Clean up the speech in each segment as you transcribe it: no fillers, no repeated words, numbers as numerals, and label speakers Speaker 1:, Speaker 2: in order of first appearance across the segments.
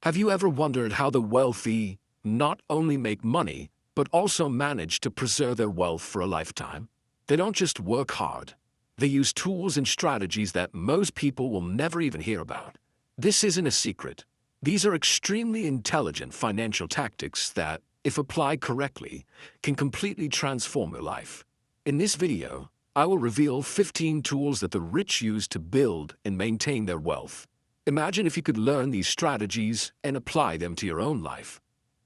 Speaker 1: Have you ever wondered how the wealthy not only make money, but also manage to preserve their wealth for a lifetime? They don't just work hard. They use tools and strategies that most people will never even hear about. This isn't a secret. These are extremely intelligent financial tactics that, if applied correctly, can completely transform your life. In this video, I will reveal 15 tools that the rich use to build and maintain their wealth. Imagine if you could learn these strategies and apply them to your own life.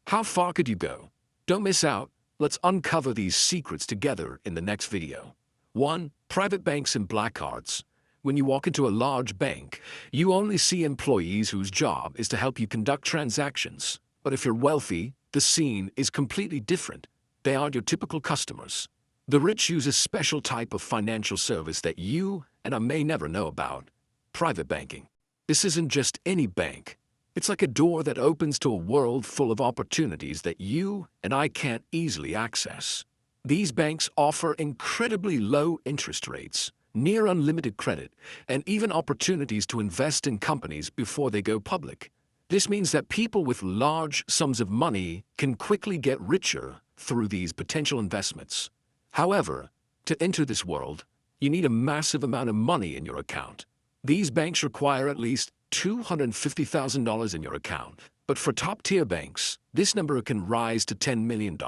Speaker 1: How far could you go? Don't miss out. Let's uncover these secrets together in the next video. 1. Private banks and black cards. When you walk into a large bank, you only see employees whose job is to help you conduct transactions. But if you're wealthy, the scene is completely different. They aren't your typical customers. The rich use a special type of financial service that you and I may never know about. Private banking. This isn't just any bank. It's like a door that opens to a world full of opportunities that you and I can't easily access. These banks offer incredibly low interest rates, near unlimited credit, and even opportunities to invest in companies before they go public. This means that people with large sums of money can quickly get richer through these potential investments. However, to enter this world, you need a massive amount of money in your account. These banks require at least $250,000 in your account, but for top-tier banks, this number can rise to $10 million.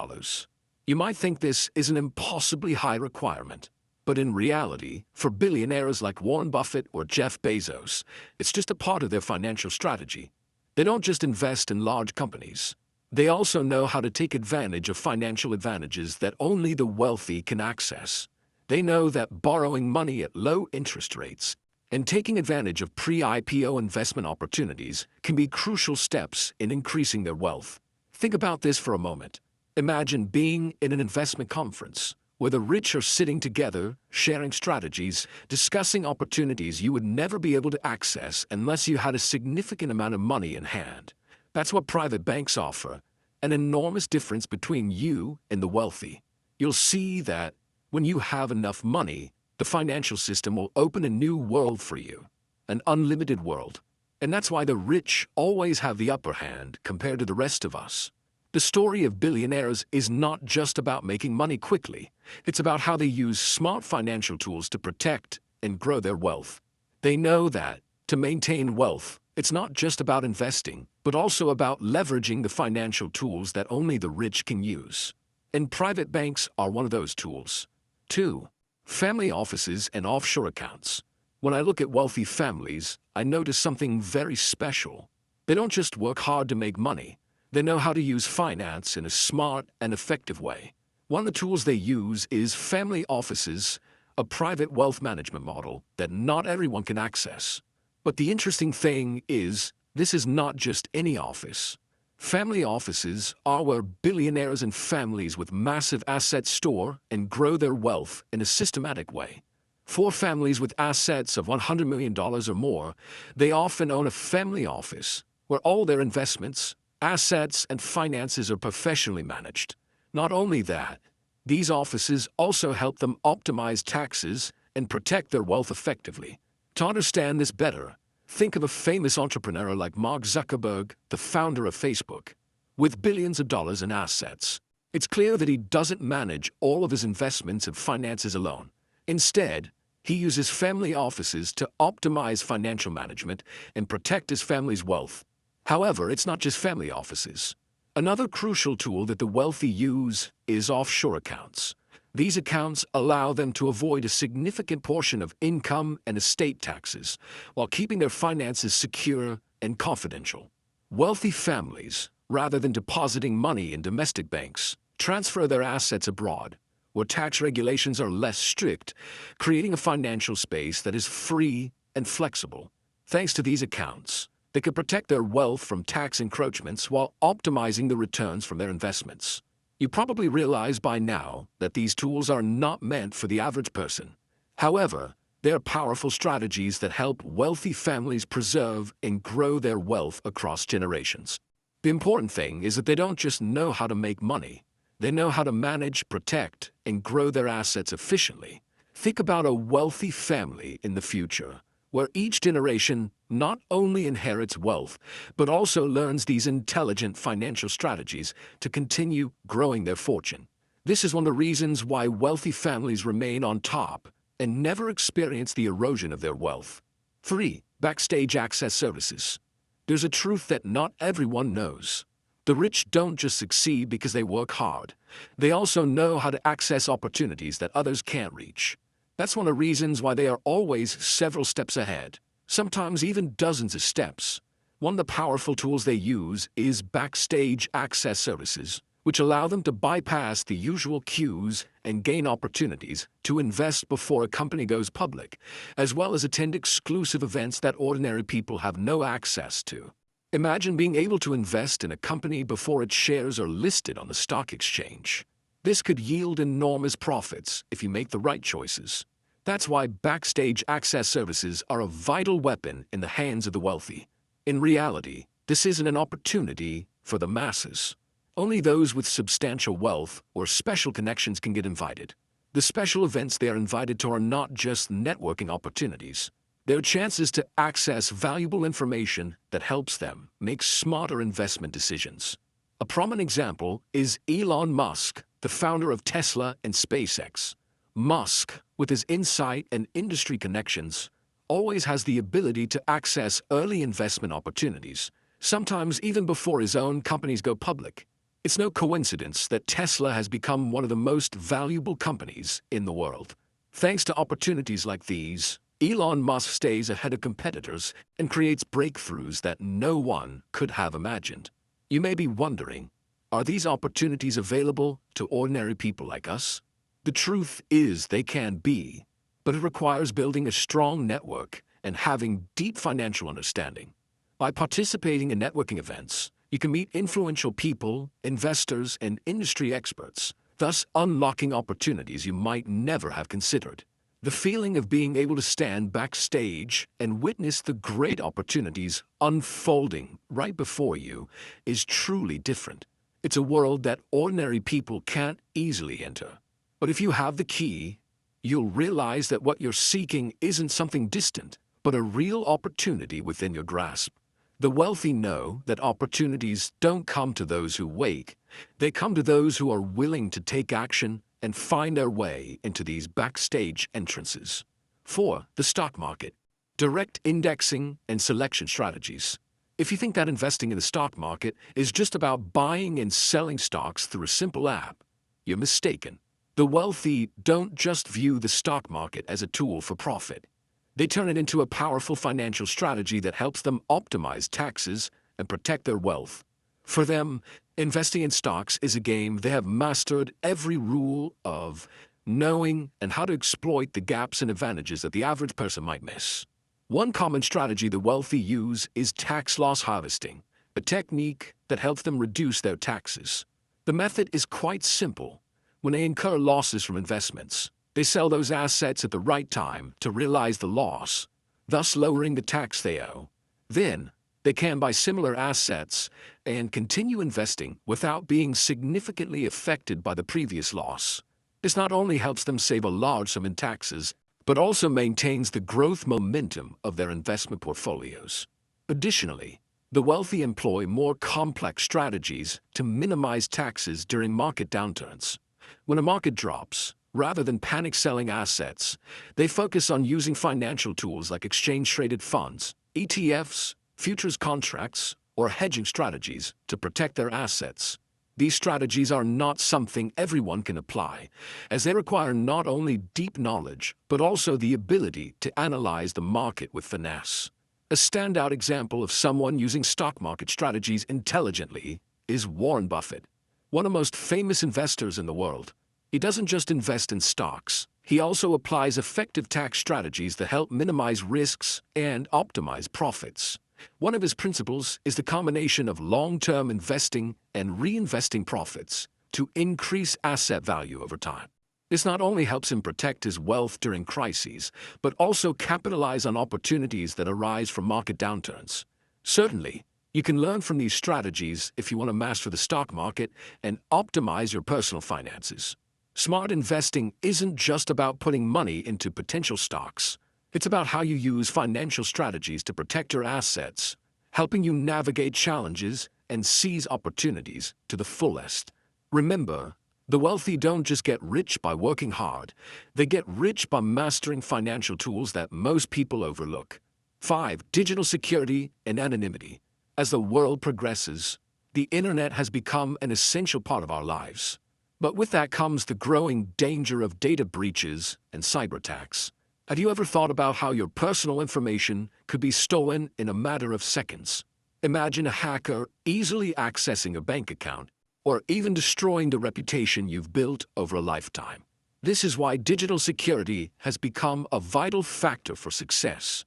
Speaker 1: You might think this is an impossibly high requirement, but in reality, for billionaires like Warren Buffett or Jeff Bezos, it's just a part of their financial strategy. They don't just invest in large companies. They also know how to take advantage of financial advantages that only the wealthy can access. They know that borrowing money at low interest rates and taking advantage of pre-IPO investment opportunities can be crucial steps in increasing their wealth. Think about this for a moment. Imagine being in an investment conference where the rich are sitting together, sharing strategies, discussing opportunities you would never be able to access unless you had a significant amount of money in hand. That's what private banks offer, an enormous difference between you and the wealthy. You'll see that when you have enough money, the financial system will open a new world for you, an unlimited world. And that's why the rich always have the upper hand compared to the rest of us. The story of billionaires is not just about making money quickly. It's about how they use smart financial tools to protect and grow their wealth. They know that to maintain wealth, it's not just about investing, but also about leveraging the financial tools that only the rich can use. And private banks are one of those tools. 2. Family offices and offshore accounts. When I look at wealthy families, I notice something very special. They don't just work hard to make money. They know how to use finance in a smart and effective way. One of the tools they use is family offices, a private wealth management model that not everyone can access. But the interesting thing is, this is not just any office. Family offices are where billionaires and families with massive assets store and grow their wealth in a systematic way. For families with assets of $100 million or more, they often own a family office where all their investments, assets, and finances are professionally managed. Not only that, these offices also help them optimize taxes and protect their wealth effectively. To understand this better, think of a famous entrepreneur like Mark Zuckerberg, the founder of Facebook. With billions of dollars in assets, it's clear that he doesn't manage all of his investments and finances alone. Instead, he uses family offices to optimize financial management and protect his family's wealth. However, it's not just family offices. Another crucial tool that the wealthy use is offshore accounts. These accounts allow them to avoid a significant portion of income and estate taxes while keeping their finances secure and confidential. Wealthy families, rather than depositing money in domestic banks, transfer their assets abroad, where tax regulations are less strict, creating a financial space that is free and flexible. Thanks to these accounts, they can protect their wealth from tax encroachments while optimizing the returns from their investments. You probably realize by now that these tools are not meant for the average person. However, they are powerful strategies that help wealthy families preserve and grow their wealth across generations. The important thing is that they don't just know how to make money. They know how to manage, protect, and grow their assets efficiently. Think about a wealthy family in the future, where each generation not only inherits wealth, but also learns these intelligent financial strategies to continue growing their fortune. This is one of the reasons why wealthy families remain on top and never experience the erosion of their wealth. 3. Backstage access services. There's a truth that not everyone knows. The rich don't just succeed because they work hard. They also know how to access opportunities that others can't reach. That's one of the reasons why they are always several steps ahead, sometimes even dozens of steps. One of the powerful tools they use is backstage access services, which allow them to bypass the usual queues and gain opportunities to invest before a company goes public, as well as attend exclusive events that ordinary people have no access to. Imagine being able to invest in a company before its shares are listed on the stock exchange. This could yield enormous profits if you make the right choices. That's why backstage access services are a vital weapon in the hands of the wealthy. In reality, this isn't an opportunity for the masses. Only those with substantial wealth or special connections can get invited. The special events they are invited to are not just networking opportunities. They're chances to access valuable information that helps them make smarter investment decisions. A prominent example is Elon Musk, the founder of Tesla and SpaceX. Musk, with his insight and industry connections, always has the ability to access early investment opportunities, sometimes even before his own companies go public. It's no coincidence that Tesla has become one of the most valuable companies in the world. Thanks to opportunities like these, Elon Musk stays ahead of competitors and creates breakthroughs that no one could have imagined. You may be wondering, are these opportunities available to ordinary people like us? The truth is they can be, but it requires building a strong network and having deep financial understanding. By participating in networking events, you can meet influential people, investors, and industry experts, thus unlocking opportunities you might never have considered. The feeling of being able to stand backstage and witness the great opportunities unfolding right before you is truly different. It's a world that ordinary people can't easily enter. But if you have the key, you'll realize that what you're seeking isn't something distant, but a real opportunity within your grasp. The wealthy know that opportunities don't come to those who wait. They come to those who are willing to take action and find their way into these backstage entrances. 4. The stock market. Direct indexing and selection strategies. If you think that investing in the stock market is just about buying and selling stocks through a simple app, you're mistaken. The wealthy don't just view the stock market as a tool for profit. They turn it into a powerful financial strategy that helps them optimize taxes and protect their wealth. For them, investing in stocks is a game they have mastered every rule of, knowing and how to exploit the gaps and advantages that the average person might miss. One common strategy the wealthy use is tax loss harvesting, a technique that helps them reduce their taxes. The method is quite simple. When they incur losses from investments, they sell those assets at the right time to realize the loss, thus lowering the tax they owe. Then, they can buy similar assets and continue investing without being significantly affected by the previous loss. This not only helps them save a large sum in taxes, but also maintains the growth momentum of their investment portfolios. Additionally, the wealthy employ more complex strategies to minimize taxes during market downturns. When a market drops, rather than panic selling assets, they focus on using financial tools like exchange-traded funds, ETFs, futures contracts, or hedging strategies to protect their assets. These strategies are not something everyone can apply, as they require not only deep knowledge, but also the ability to analyze the market with finesse. A standout example of someone using stock market strategies intelligently is Warren Buffett, one of the most famous investors in the world. He doesn't just invest in stocks. He also applies effective tax strategies that help minimize risks and optimize profits. One of his principles is the combination of long-term investing and reinvesting profits to increase asset value over time. This not only helps him protect his wealth during crises, but also capitalize on opportunities that arise from market downturns. Certainly, you can learn from these strategies if you want to master the stock market and optimize your personal finances. Smart investing isn't just about putting money into potential stocks. It's about how you use financial strategies to protect your assets, helping you navigate challenges and seize opportunities to the fullest. Remember, the wealthy don't just get rich by working hard, they get rich by mastering financial tools that most people overlook. 5. Digital security and anonymity. As the world progresses, the internet has become an essential part of our lives. But with that comes the growing danger of data breaches and cyber attacks. Have you ever thought about how your personal information could be stolen in a matter of seconds? Imagine a hacker easily accessing a bank account, or even destroying the reputation you've built over a lifetime. This is why digital security has become a vital factor for success.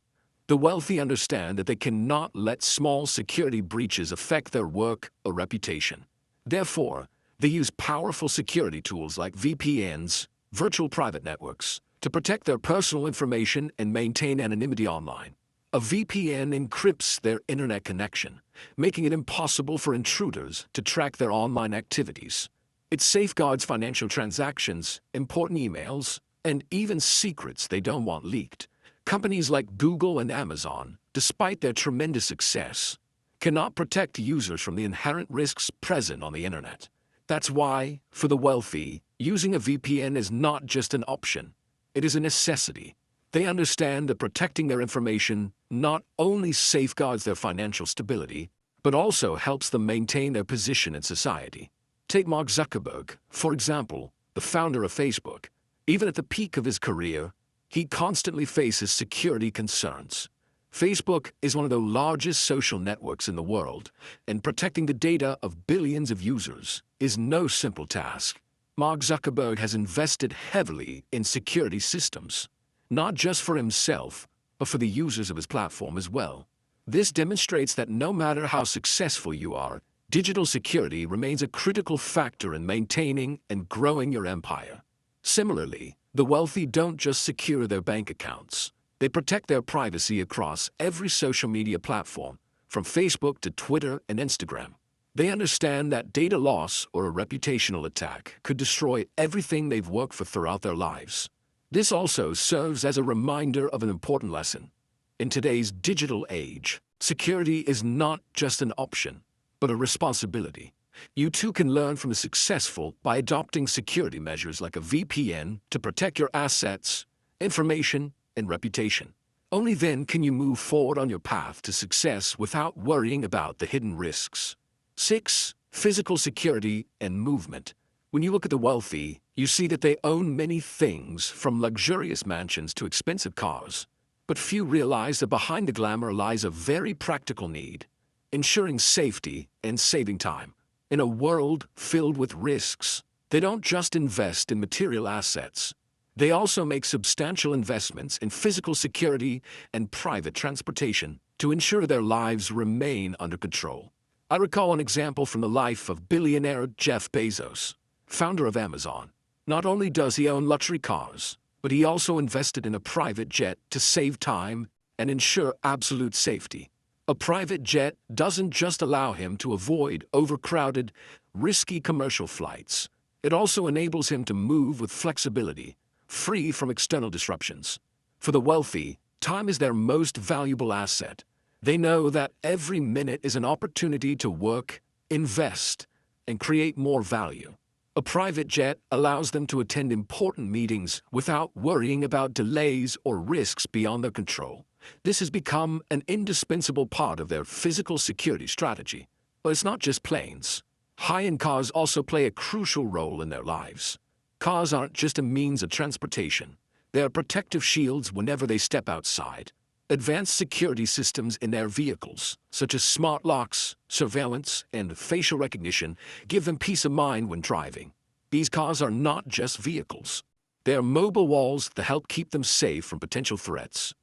Speaker 1: The wealthy understand that they cannot let small security breaches affect their work or reputation. Therefore, they use powerful security tools like VPNs, virtual private networks, to protect their personal information and maintain anonymity online. A VPN encrypts their internet connection, making it impossible for intruders to track their online activities. It safeguards financial transactions, important emails, and even secrets they don't want leaked. Companies like Google and Amazon, despite their tremendous success, cannot protect users from the inherent risks present on the internet. That's why, for the wealthy, using a VPN is not just an option, it is a necessity. They understand that protecting their information not only safeguards their financial stability, but also helps them maintain their position in society. Take Mark Zuckerberg, for example, the founder of Facebook. Even at the peak of his career, he constantly faces security concerns. Facebook is one of the largest social networks in the world, and protecting the data of billions of users is no simple task. Mark Zuckerberg has invested heavily in security systems, not just for himself, but for the users of his platform as well. This demonstrates that no matter how successful you are, digital security remains a critical factor in maintaining and growing your empire. Similarly, the wealthy don't just secure their bank accounts. They protect their privacy across every social media platform, from Facebook to Twitter and Instagram. They understand that data loss or a reputational attack could destroy everything they've worked for throughout their lives. This also serves as a reminder of an important lesson. In today's digital age, security is not just an option, but a responsibility. You too can learn from the successful by adopting security measures like a VPN to protect your assets, information, and reputation. Only then can you move forward on your path to success without worrying about the hidden risks. 6. Physical security and movement. When you look at the wealthy, you see that they own many things, from luxurious mansions to expensive cars. But few realize that behind the glamour lies a very practical need: ensuring safety and saving time. In a world filled with risks, they don't just invest in material assets. They also make substantial investments in physical security and private transportation to ensure their lives remain under control. I recall an example from the life of billionaire Jeff Bezos, founder of Amazon. Not only does he own luxury cars, but he also invested in a private jet to save time and ensure absolute safety. A private jet doesn't just allow him to avoid overcrowded, risky commercial flights. It also enables him to move with flexibility, free from external disruptions. For the wealthy, time is their most valuable asset. They know that every minute is an opportunity to work, invest, and create more value. A private jet allows them to attend important meetings without worrying about delays or risks beyond their control. This has become an indispensable part of their physical security strategy. But it's not just planes. High-end cars also play a crucial role in their lives. Cars aren't just a means of transportation. They are protective shields whenever they step outside. Advanced security systems in their vehicles, such as smart locks, surveillance, and facial recognition, give them peace of mind when driving. These cars are not just vehicles. They are mobile walls that help keep them safe from potential threats.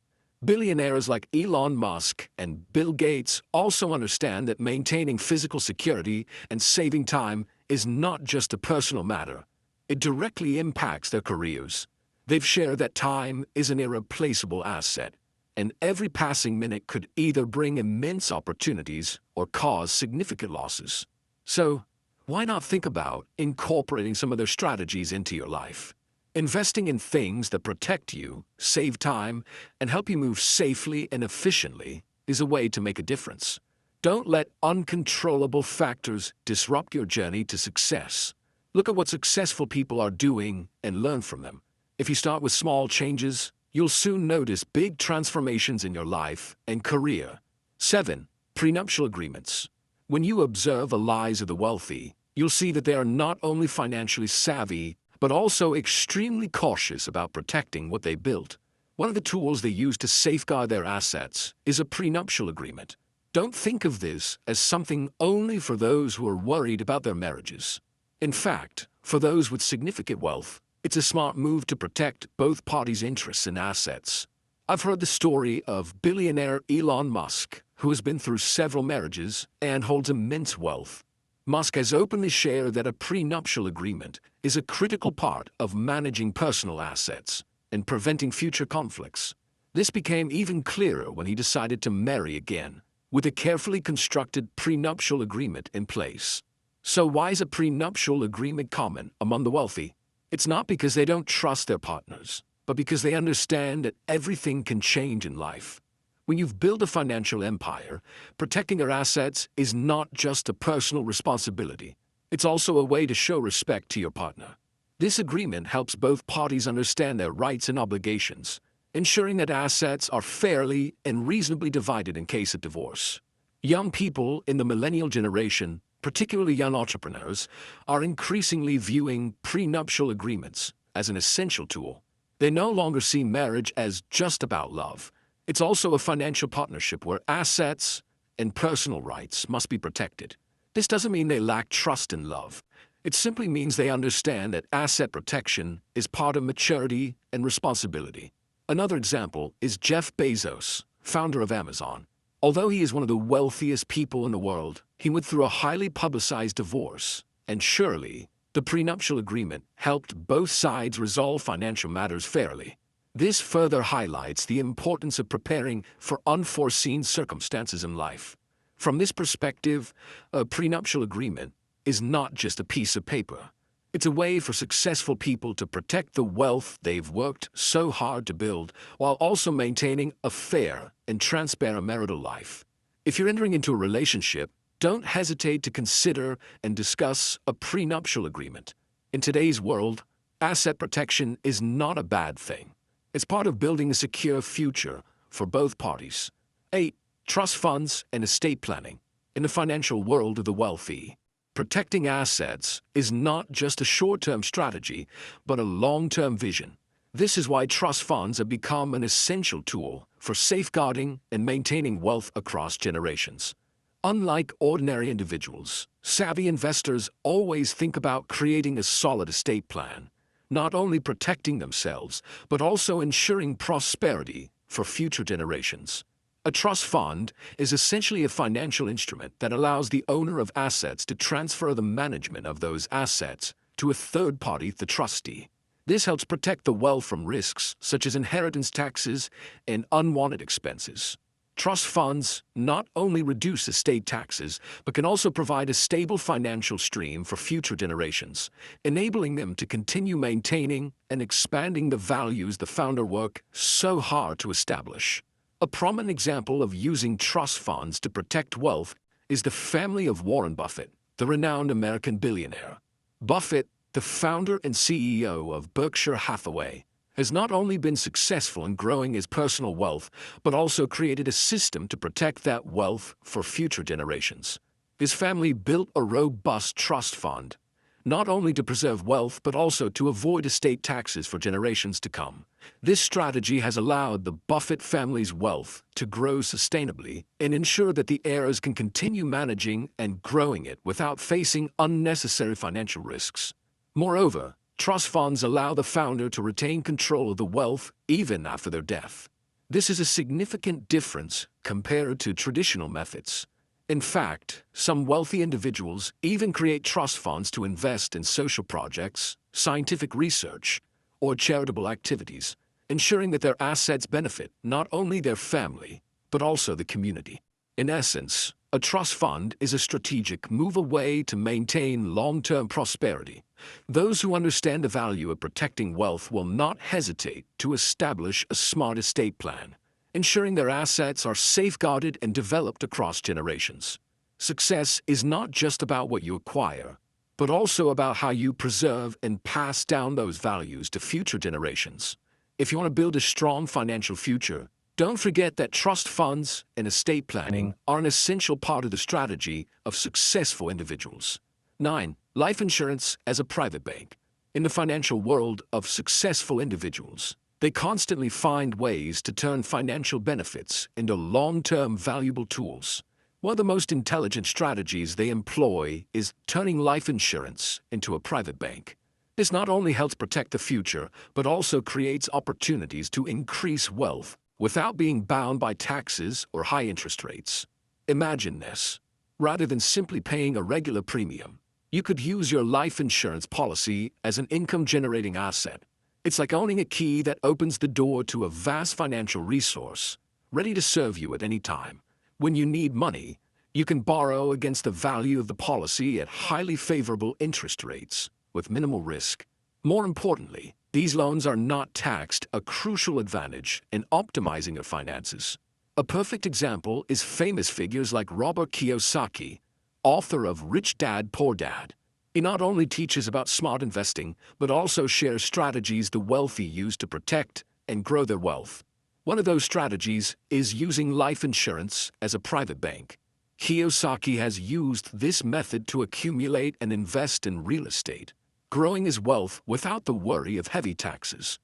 Speaker 1: Billionaires like Elon Musk and Bill Gates also understand that maintaining physical security and saving time is not just a personal matter. It directly impacts their careers. They've shared that time is an irreplaceable asset, and every passing minute could either bring immense opportunities or cause significant losses. So, why not think about incorporating some of their strategies into your life? Investing in things that protect you, save time, and help you move safely and efficiently is a way to make a difference. Don't let uncontrollable factors disrupt your journey to success. Look at what successful people are doing and learn from them. If you start with small changes, you'll soon notice big transformations in your life and career. 7. Prenuptial agreements. When you observe the lives of the wealthy, you'll see that they are not only financially savvy, but also extremely cautious about protecting what they built. One of the tools they use to safeguard their assets is a prenuptial agreement. Don't think of this as something only for those who are worried about their marriages. In fact, for those with significant wealth, it's a smart move to protect both parties' interests and assets. I've heard the story of billionaire Elon Musk, who has been through several marriages and holds immense wealth. Musk has openly shared that a prenuptial agreement is a critical part of managing personal assets and preventing future conflicts. This became even clearer when he decided to marry again, with a carefully constructed prenuptial agreement in place. So why is a prenuptial agreement common among the wealthy? It's not because they don't trust their partners, but because they understand that everything can change in life. When you've built a financial empire, protecting your assets is not just a personal responsibility. It's also a way to show respect to your partner. This agreement helps both parties understand their rights and obligations, ensuring that assets are fairly and reasonably divided in case of divorce. Young people in the millennial generation, particularly young entrepreneurs, are increasingly viewing prenuptial agreements as an essential tool. They no longer see marriage as just about love. It's also a financial partnership where assets and personal rights must be protected. This doesn't mean they lack trust and love. It simply means they understand that asset protection is part of maturity and responsibility. Another example is Jeff Bezos, founder of Amazon. Although he is one of the wealthiest people in the world, he went through a highly publicized divorce, and surely, the prenuptial agreement helped both sides resolve financial matters fairly. This further highlights the importance of preparing for unforeseen circumstances in life. From this perspective, a prenuptial agreement is not just a piece of paper. It's a way for successful people to protect the wealth they've worked so hard to build, while also maintaining a fair and transparent marital life. If you're entering into a relationship, don't hesitate to consider and discuss a prenuptial agreement. In today's world, asset protection is not a bad thing. It's part of building a secure future for both parties. 8. Trust funds and estate planning. In the financial world of the wealthy, protecting assets is not just a short-term strategy, but a long-term vision. This is why trust funds have become an essential tool for safeguarding and maintaining wealth across generations. Unlike ordinary individuals, savvy investors always think about creating a solid estate plan, not only protecting themselves, but also ensuring prosperity for future generations. A trust fund is essentially a financial instrument that allows the owner of assets to transfer the management of those assets to a third party, the trustee. This helps protect the wealth from risks such as inheritance taxes and unwanted expenses. Trust funds not only reduce estate taxes, but can also provide a stable financial stream for future generations, enabling them to continue maintaining and expanding the values the founder worked so hard to establish. A prominent example of using trust funds to protect wealth is the family of Warren Buffett, the renowned American billionaire. Buffett, the founder and CEO of Berkshire Hathaway, has not only been successful in growing his personal wealth, but also created a system to protect that wealth for future generations. His family built a robust trust fund, not only to preserve wealth, but also to avoid estate taxes for generations to come. This strategy has allowed the Buffett family's wealth to grow sustainably and ensure that the heirs can continue managing and growing it without facing unnecessary financial risks. Moreover, trust funds allow the founder to retain control of the wealth even after their death. This is a significant difference compared to traditional methods. In fact, some wealthy individuals even create trust funds to invest in social projects, scientific research, or charitable activities, ensuring that their assets benefit not only their family, but also the community. In essence, a trust fund is a strategic move away to maintain long-term prosperity, Those who understand the value of protecting wealth will not hesitate to establish a smart estate plan, ensuring their assets are safeguarded and developed across generations. Success is not just about what you acquire, but also about how you preserve and pass down those values to future generations. If you want to build a strong financial future, don't forget that trust funds and estate planning are an essential part of the strategy of successful individuals. 9. Life insurance as a private bank. In the financial world of successful individuals, they constantly find ways to turn financial benefits into long-term valuable tools. One of the most intelligent strategies they employ is turning life insurance into a private bank. This not only helps protect the future, but also creates opportunities to increase wealth without being bound by taxes or high interest rates. Imagine this. Rather than simply paying a regular premium, you could use your life insurance policy as an income-generating asset. It's like owning a key that opens the door to a vast financial resource, ready to serve you at any time. When you need money, you can borrow against the value of the policy at highly favorable interest rates, with minimal risk. More importantly, these loans are not taxed, a crucial advantage in optimizing your finances. A perfect example is famous figures like Robert Kiyosaki, author of Rich Dad, Poor Dad. He not only teaches about smart investing, but also shares strategies the wealthy use to protect and grow their wealth. One of those strategies is using life insurance as a private bank. Kiyosaki has used this method to accumulate and invest in real estate, growing his wealth without the worry of heavy taxes.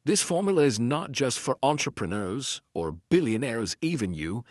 Speaker 1: This formula is not just for entrepreneurs or billionaires. Even you,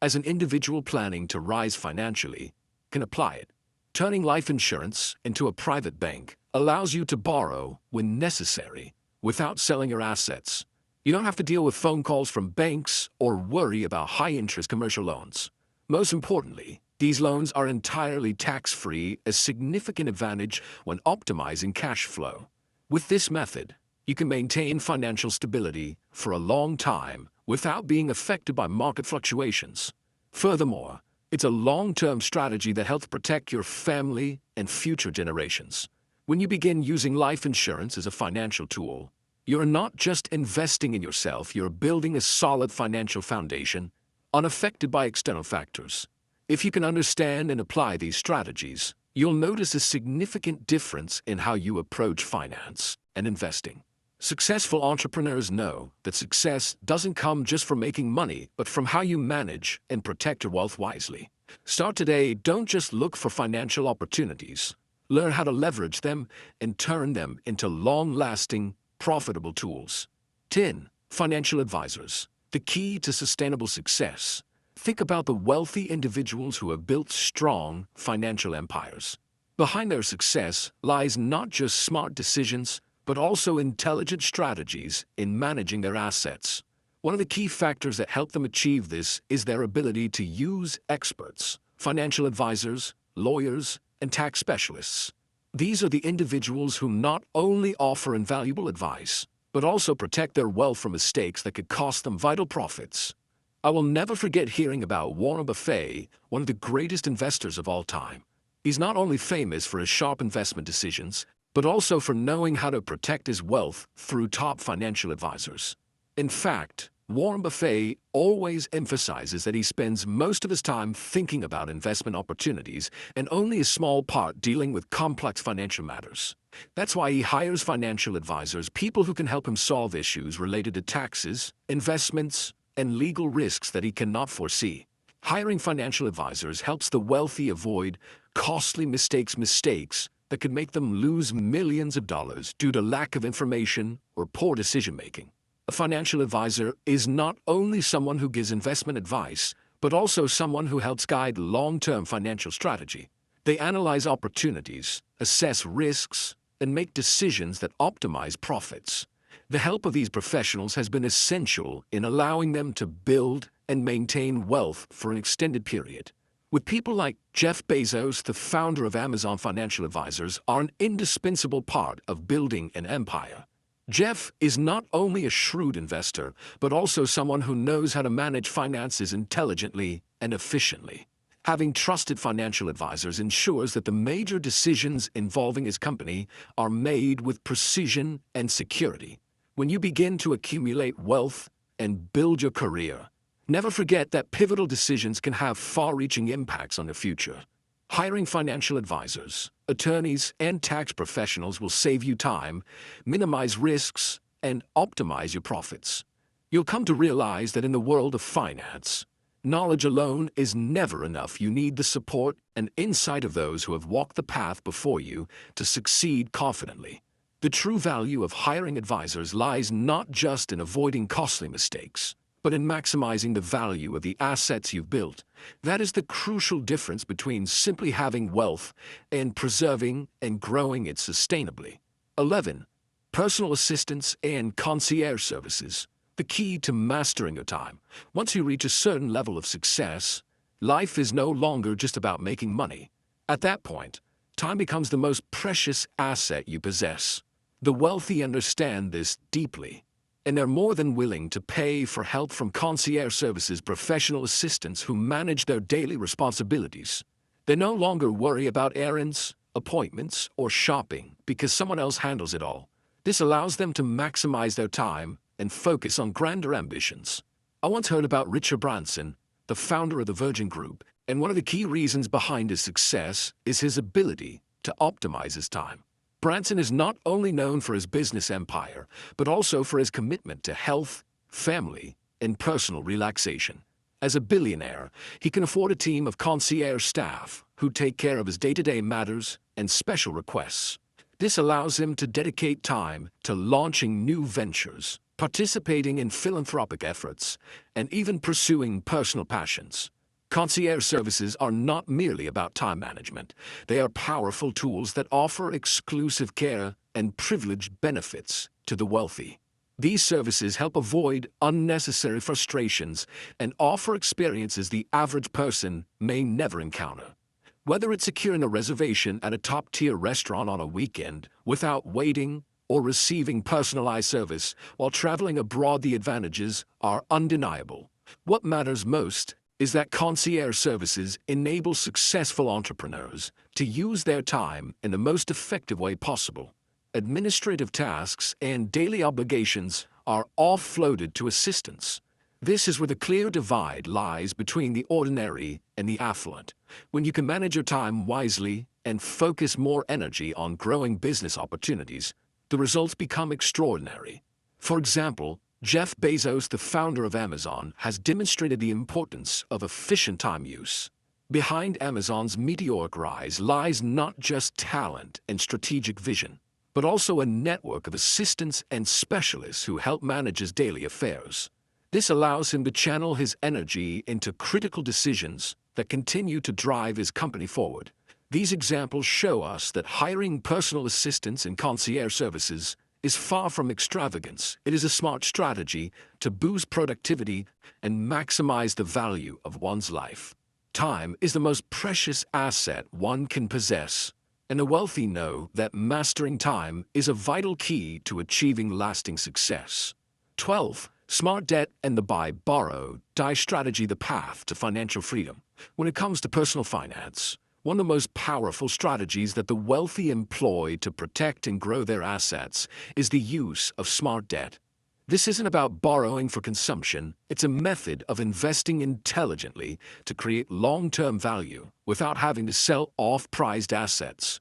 Speaker 1: as an individual planning to rise financially, can apply it. Turning life insurance into a private bank allows you to borrow when necessary without selling your assets. You don't have to deal with phone calls from banks or worry about high-interest commercial loans. Most importantly, these loans are entirely tax-free, a significant advantage when optimizing cash flow. With this method, you can maintain financial stability for a long time without being affected by market fluctuations. Furthermore, it's a long-term strategy that helps protect your family and future generations. When you begin using life insurance as a financial tool, you're not just investing in yourself, you're building a solid financial foundation, unaffected by external factors. If you can understand and apply these strategies, you'll notice a significant difference in how you approach finance and investing. Successful entrepreneurs know that success doesn't come just from making money, but from how you manage and protect your wealth wisely. Start today. Don't just look for financial opportunities. Learn how to leverage them and turn them into long-lasting, profitable tools. 10. Financial advisors. The key to sustainable success. Think about the wealthy individuals who have built strong financial empires. Behind their success lies not just smart decisions, but also intelligent strategies in managing their assets. One of the key factors that help them achieve this is their ability to use experts, financial advisors, lawyers, and tax specialists. These are the individuals who not only offer invaluable advice, but also protect their wealth from mistakes that could cost them vital profits. I will never forget hearing about Warren Buffett, one of the greatest investors of all time. He's not only famous for his sharp investment decisions, but also for knowing how to protect his wealth through top financial advisors. In fact, Warren Buffett always emphasizes that he spends most of his time thinking about investment opportunities and only a small part dealing with complex financial matters. That's why he hires financial advisors, people who can help him solve issues related to taxes, investments, and legal risks that he cannot foresee. Hiring financial advisors helps the wealthy avoid costly mistakes that could make them lose millions of dollars due to lack of information or poor decision-making. A financial advisor is not only someone who gives investment advice, but also someone who helps guide long-term financial strategy. They analyze opportunities, assess risks, and make decisions that optimize profits. The help of these professionals has been essential in allowing them to build and maintain wealth for an extended period. With people like Jeff Bezos, the founder of Amazon, financial advisors are an indispensable part of building an empire. Jeff is not only a shrewd investor, but also someone who knows how to manage finances intelligently and efficiently. Having trusted financial advisors ensures that the major decisions involving his company are made with precision and security. When you begin to accumulate wealth and build your career, never forget that pivotal decisions can have far-reaching impacts on the future. Hiring financial advisors, attorneys, and tax professionals will save you time, minimize risks, and optimize your profits. You'll come to realize that in the world of finance, knowledge alone is never enough. You need the support and insight of those who have walked the path before you to succeed confidently. The true value of hiring advisors lies not just in avoiding costly mistakes, but in maximizing the value of the assets you've built. That is the crucial difference between simply having wealth and preserving and growing it sustainably. 11. Personal assistance and concierge services. The key to mastering your time. Once you reach a certain level of success, life is no longer just about making money. At that point, time becomes the most precious asset you possess. The wealthy understand this deeply, and they're more than willing to pay for help from concierge services, professional assistants who manage their daily responsibilities. They no longer worry about errands, appointments, or shopping because someone else handles it all. This allows them to maximize their time and focus on grander ambitions. I once heard about Richard Branson, the founder of the Virgin Group, and one of the key reasons behind his success is his ability to optimize his time. Branson is not only known for his business empire, but also for his commitment to health, family, and personal relaxation. As a billionaire, he can afford a team of concierge staff who take care of his day-to-day matters and special requests. This allows him to dedicate time to launching new ventures, participating in philanthropic efforts, and even pursuing personal passions. Concierge services are not merely about time management. They are powerful tools that offer exclusive care and privileged benefits to the wealthy. These services help avoid unnecessary frustrations and offer experiences the average person may never encounter. Whether it's securing a reservation at a top-tier restaurant on a weekend without waiting, or receiving personalized service while traveling abroad, the advantages are undeniable. What matters most is that concierge services enable successful entrepreneurs to use their time in the most effective way possible. Administrative tasks and daily obligations are offloaded to assistants. This is where the clear divide lies between the ordinary and the affluent. When you can manage your time wisely and focus more energy on growing business opportunities, the results become extraordinary. For example, Jeff Bezos, the founder of Amazon, has demonstrated the importance of efficient time use. Behind Amazon's meteoric rise lies not just talent and strategic vision, but also a network of assistants and specialists who help manage his daily affairs. This allows him to channel his energy into critical decisions that continue to drive his company forward. These examples show us that hiring personal assistants and concierge services is far from extravagance. It is a smart strategy to boost productivity and maximize the value of one's life. Time is the most precious asset one can possess, and the wealthy know that mastering time is a vital key to achieving lasting success. 12. Smart debt and the buy, borrow, die strategy, the path to financial freedom. When it comes to personal finance, one of the most powerful strategies that the wealthy employ to protect and grow their assets is the use of smart debt. This isn't about borrowing for consumption. It's a method of investing intelligently to create long-term value without having to sell off-prized assets.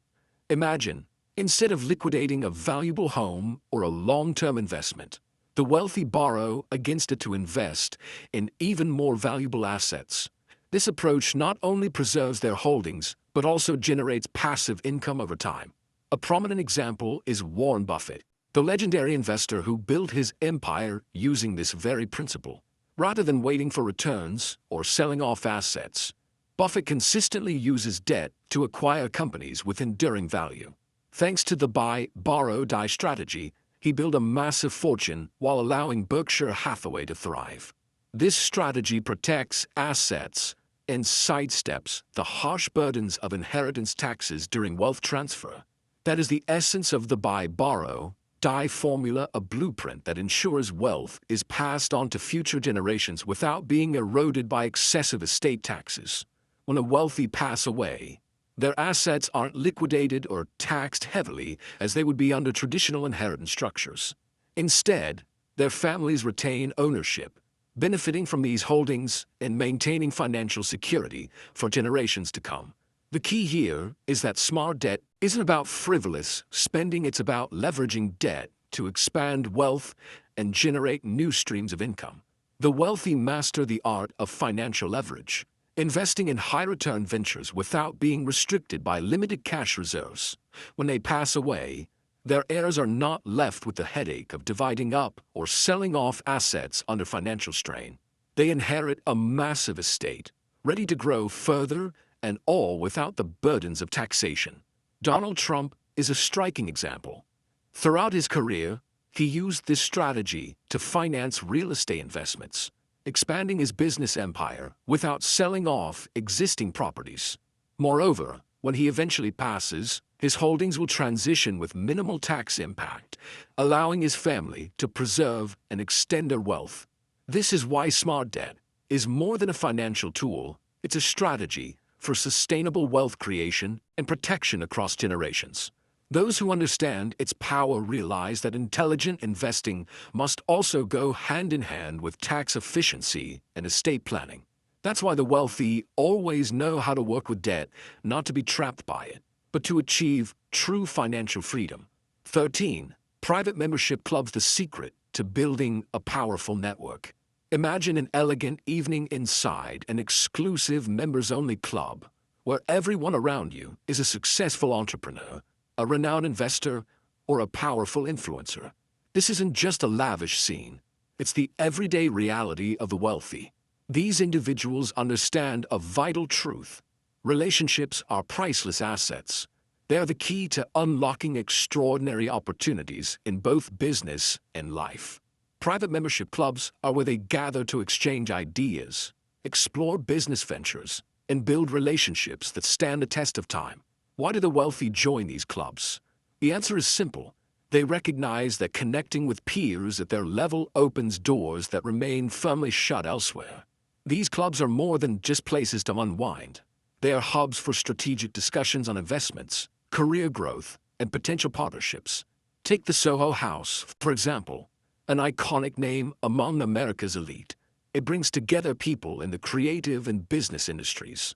Speaker 1: Imagine, instead of liquidating a valuable home or a long-term investment, the wealthy borrow against it to invest in even more valuable assets. This approach not only preserves their holdings, but also generates passive income over time. A prominent example is Warren Buffett, the legendary investor who built his empire using this very principle. Rather than waiting for returns or selling off assets, Buffett consistently uses debt to acquire companies with enduring value. Thanks to the buy, borrow, die strategy, he built a massive fortune while allowing Berkshire Hathaway to thrive. This strategy protects assets and sidesteps the harsh burdens of inheritance taxes during wealth transfer. That is the essence of the buy, borrow, die formula, a blueprint that ensures wealth is passed on to future generations without being eroded by excessive estate taxes. When a wealthy pass away, their assets aren't liquidated or taxed heavily as they would be under traditional inheritance structures. Instead, their families retain ownership, benefiting from these holdings and maintaining financial security for generations to come. The key here is that smart debt isn't about frivolous spending, it's about leveraging debt to expand wealth and generate new streams of income. The wealthy master the art of financial leverage, investing in high-return ventures without being restricted by limited cash reserves. When they pass away, their heirs are not left with the headache of dividing up or selling off assets under financial strain. They inherit a massive estate, ready to grow further, and all without the burdens of taxation. Donald Trump is a striking example. Throughout his career, he used this strategy to finance real estate investments, expanding his business empire without selling off existing properties. Moreover, when he eventually passes, his holdings will transition with minimal tax impact, allowing his family to preserve and extend their wealth. This is why smart debt is more than a financial tool, it's a strategy for sustainable wealth creation and protection across generations. Those who understand its power realize that intelligent investing must also go hand in hand with tax efficiency and estate planning. That's why the wealthy always know how to work with debt, not to be trapped by it, but to achieve true financial freedom. 13. Private membership clubs, the secret to building a powerful network. Imagine an elegant evening inside an exclusive members-only club where everyone around you is a successful entrepreneur, a renowned investor, or a powerful influencer. This isn't just a lavish scene. It's the everyday reality of the wealthy. These individuals understand a vital truth. Relationships are priceless assets. They are the key to unlocking extraordinary opportunities in both business and life. Private membership clubs are where they gather to exchange ideas, explore business ventures, and build relationships that stand the test of time. Why do the wealthy join these clubs? The answer is simple. They recognize that connecting with peers at their level opens doors that remain firmly shut elsewhere. These clubs are more than just places to unwind. They are hubs for strategic discussions on investments, career growth, and potential partnerships. Take the Soho House, for example, an iconic name among America's elite. It brings together people in the creative and business industries.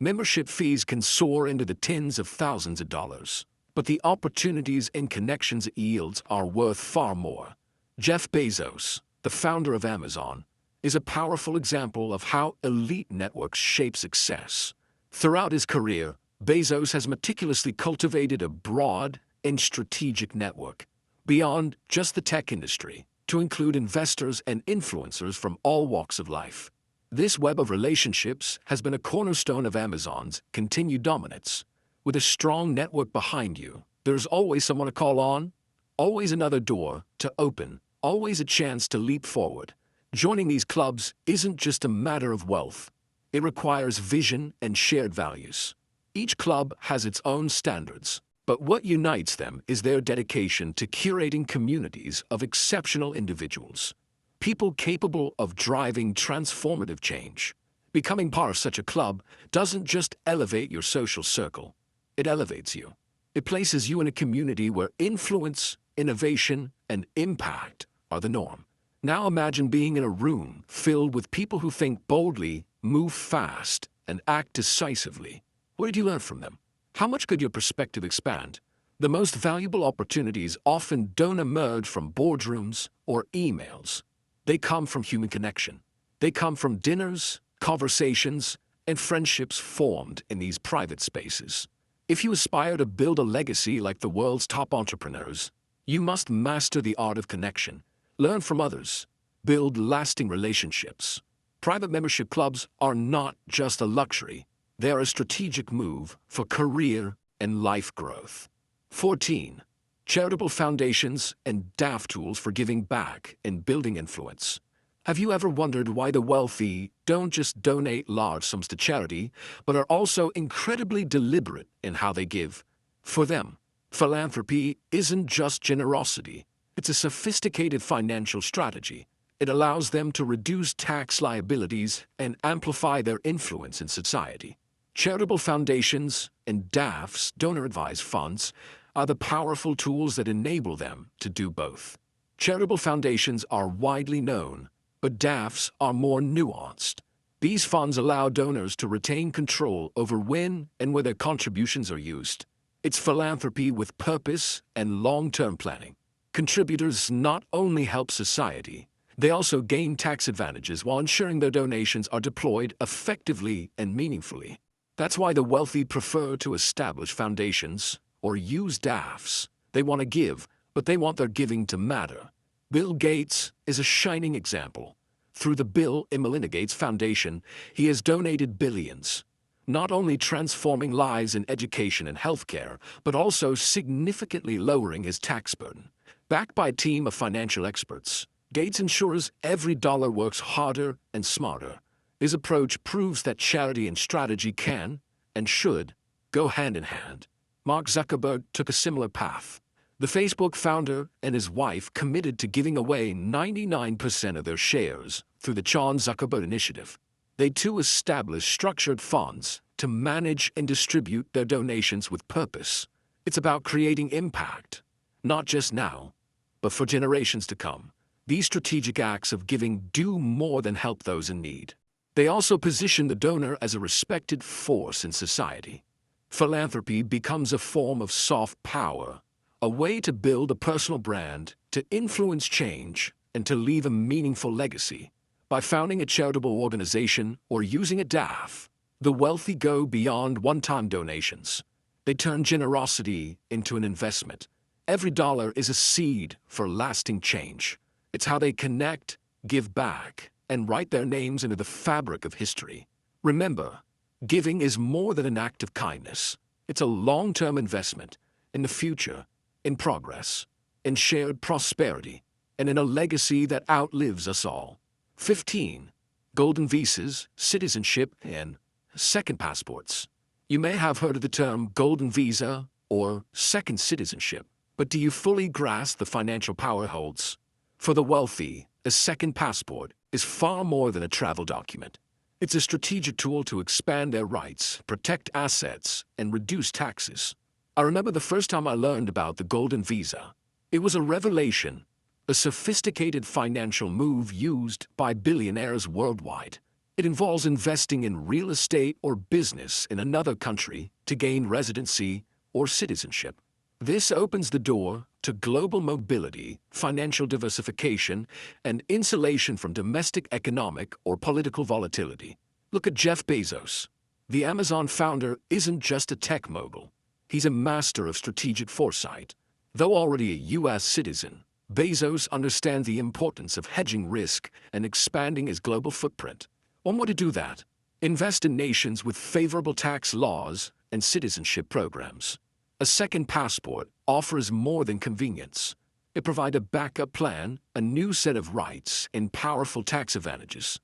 Speaker 1: Membership fees can soar into the tens of thousands of dollars, but the opportunities and connections it yields are worth far more. Jeff Bezos, the founder of Amazon, is a powerful example of how elite networks shape success. Throughout his career, Bezos has meticulously cultivated a broad and strategic network, beyond just the tech industry, to include investors and influencers from all walks of life. This web of relationships has been a cornerstone of Amazon's continued dominance. With a strong network behind you, there's always someone to call on, always another door to open, always a chance to leap forward. Joining these clubs isn't just a matter of wealth. It requires vision and shared values. Each club has its own standards, but what unites them is their dedication to curating communities of exceptional individuals, people capable of driving transformative change. Becoming part of such a club doesn't just elevate your social circle, it elevates you. It places you in a community where influence, innovation, and impact are the norm. Now imagine being in a room filled with people who think boldly, move fast, and act decisively. What did you learn from them? How much could your perspective expand? The most valuable opportunities often don't emerge from boardrooms or emails. They come from human connection. They come from dinners, conversations, and friendships formed in these private spaces. If you aspire to build a legacy like the world's top entrepreneurs, you must master the art of connection, learn from others, build lasting relationships. Private membership clubs are not just a luxury. They are a strategic move for career and life growth. 14. Charitable foundations and DAFF tools for giving back and building influence. Have you ever wondered why the wealthy don't just donate large sums to charity, but are also incredibly deliberate in how they give? For them, philanthropy isn't just generosity. It's a sophisticated financial strategy. It allows them to reduce tax liabilities and amplify their influence in society. Charitable foundations and DAFF's donor-advised funds are the powerful tools that enable them to do both. Charitable foundations are widely known, but DAFFs are more nuanced. These funds allow donors to retain control over when and where their contributions are used. It's philanthropy with purpose and long-term planning. Contributors not only help society, they also gain tax advantages while ensuring their donations are deployed effectively and meaningfully. That's why the wealthy prefer to establish foundations or use DAFFs. They want to give, but they want their giving to matter. Bill Gates is a shining example. Through the Bill and Melinda Gates Foundation, he has donated billions, not only transforming lives in education and healthcare, but also significantly lowering his tax burden. Backed by a team of financial experts, Gates ensures every dollar works harder and smarter. His approach proves that charity and strategy can, and should, go hand in hand. Mark Zuckerberg took a similar path. The Facebook founder and his wife committed to giving away 99% of their shares through the Chan Zuckerberg Initiative. They too established structured funds to manage and distribute their donations with purpose. It's about creating impact, not just now, but for generations to come. These strategic acts of giving do more than help those in need. They also position the donor as a respected force in society. Philanthropy becomes a form of soft power, a way to build a personal brand, to influence change, and to leave a meaningful legacy. By founding a charitable organization or using a DAFF, the wealthy go beyond one-time donations. They turn generosity into an investment. Every dollar is a seed for lasting change. It's how they connect, give back, and write their names into the fabric of history. Remember, giving is more than an act of kindness. It's a long-term investment in the future, in progress, in shared prosperity, and in a legacy that outlives us all. 15. Golden visas, citizenship, and second passports. You may have heard of the term golden visa or second citizenship, but do you fully grasp the financial power it holds? For the wealthy, a second passport is far more than a travel document. It's a strategic tool to expand their rights, protect assets, and reduce taxes. I remember the first time I learned about the golden visa. It was a revelation, a sophisticated financial move used by billionaires worldwide. It involves investing in real estate or business in another country to gain residency or citizenship. This opens the door to global mobility, financial diversification, and insulation from domestic economic or political volatility. Look at Jeff Bezos. The Amazon founder isn't just a tech mogul. He's a master of strategic foresight. Though already a U.S. citizen, Bezos understands the importance of hedging risk and expanding his global footprint. One way to do that: invest in nations with favorable tax laws and citizenship programs. A second passport offers more than convenience. It provides a backup plan, a new set of rights, and powerful tax advantages.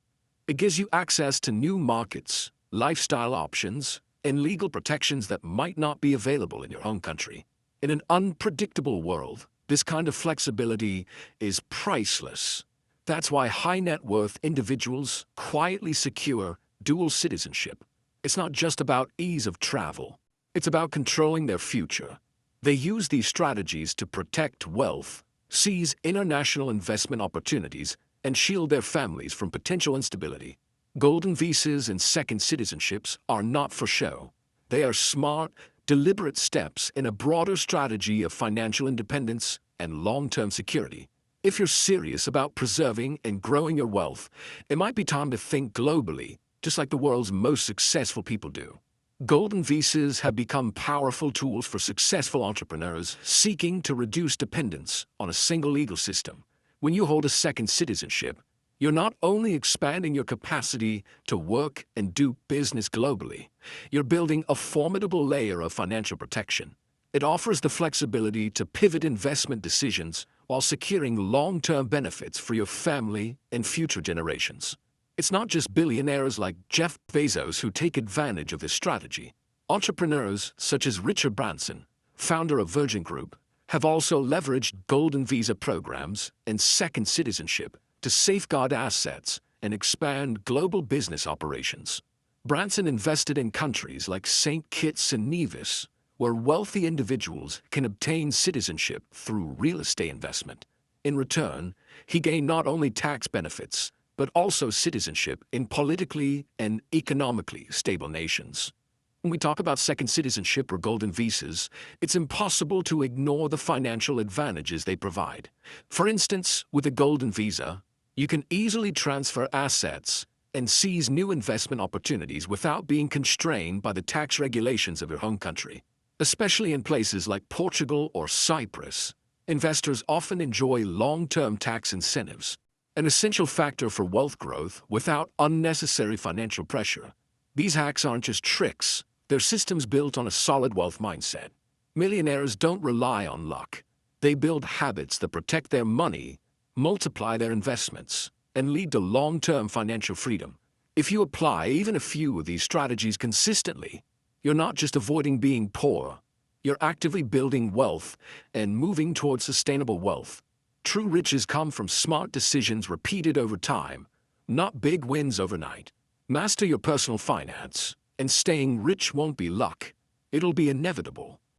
Speaker 1: It gives you access to new markets, lifestyle options, and legal protections that might not be available in your own country. In an unpredictable world, this kind of flexibility is priceless. That's why high-net-worth individuals quietly secure dual citizenship. It's not just about ease of travel. It's about controlling their future. They use these strategies to protect wealth, seize international investment opportunities, and shield their families from potential instability. Golden visas and second citizenships are not for show. They are smart, deliberate steps in a broader strategy of financial independence and long-term security. If you're serious about preserving and growing your wealth, it might be time to think globally, just like the world's most successful people do. Golden visas have become powerful tools for successful entrepreneurs seeking to reduce dependence on a single legal system. When you hold a second citizenship, you're not only expanding your capacity to work and do business globally, you're building a formidable layer of financial protection. It offers the flexibility to pivot investment decisions while securing long-term benefits for your family and future generations. It's not just billionaires like Jeff Bezos who take advantage of this strategy. Entrepreneurs such as Richard Branson, founder of Virgin Group, have also leveraged golden visa programs and second citizenship to safeguard assets and expand global business operations. Branson invested in countries like St. Kitts and Nevis, where wealthy individuals can obtain citizenship through real estate investment. In return, he gained not only tax benefits, but also citizenship in politically and economically stable nations. When we talk about second citizenship or golden visas, it's impossible to ignore the financial advantages they provide. For instance, with a golden visa, you can easily transfer assets and seize new investment opportunities without being constrained by the tax regulations of your home country. Especially in places like Portugal or Cyprus, investors often enjoy long-term tax incentives, an essential factor for wealth growth without unnecessary financial pressure. These hacks aren't just tricks, they're systems built on a solid wealth mindset. Millionaires don't rely on luck. They build habits that protect their money, multiply their investments, and lead to long-term financial freedom. If you apply even a few of these strategies consistently, you're not just avoiding being poor, you're actively building wealth and moving towards sustainable wealth. True riches come from smart decisions repeated over time, not big wins overnight. Master your personal finance, and staying rich won't be luck. It'll be inevitable.